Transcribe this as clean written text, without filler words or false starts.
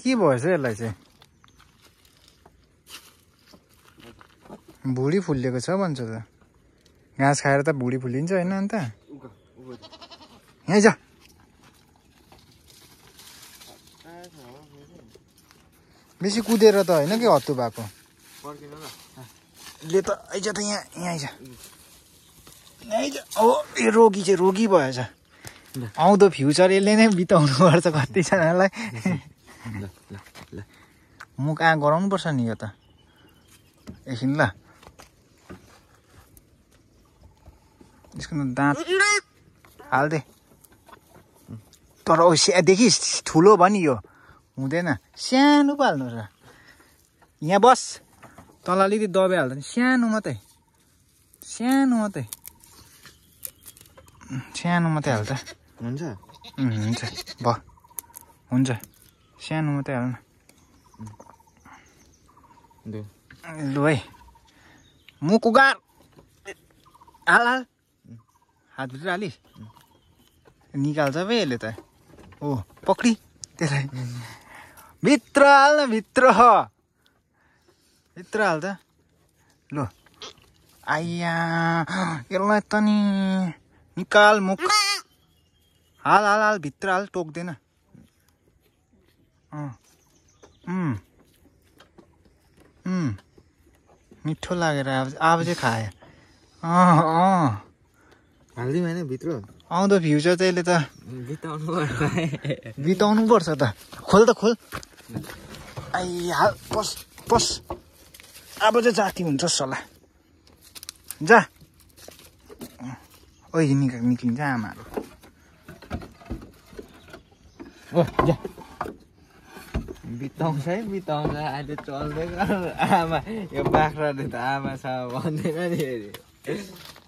के भएछ यसलाई चाहिँ भुडी फुलिएको छ भन्छ त घाँस खाएर त भुडी फुलिन्छ होइन अन्त यहीँ जा बेसी कुदेर त होइन कि हत्तु भएको ले त आइज त यहाँ आइज ओ यो रोगी चाहिँ रोगी भएछ आउँदो फ्युचर यसले नै बिताउनु पर्छ कतिजनालाई मुख कहाँ गराउनु पर्छ नि यो त एकछिन ल यसको दाँत हाल्दे तर देखि ठुलो भयो नि यो हुँदैन सानो पाल्नु र यहाँ बस तल अलिकति दबाई हाल्दा नि सानो मात्रै हाल्छ हुन्छ हुन्छ भयो हुन्छ सानो मात्रै हाल्नु लु है मुख उगार हाल हातभित्र हाली निकाल्छ पो यसले त हो पक्री त्यसलाई भित्र हाल्न भित्र हाल्छ लु आइया यसलाई त नि निकाल मुख हाल भित्र हाल टोक्दैन मिठो लागेर अब चाहिँ खायो हाल्दिउँ होइन भित्र आउँदो फ्युचर चाहिँ यसले त बिताउनु पर्छ त खोल आइया पस अब चाहिँ जाति हुन्छ सल्लाह जा ओइ निक्लिन्छ आमाहरू जा बिताउँछ अहिले चल्दै आमा यो बाख्राले त आमा छ भन्दैन नि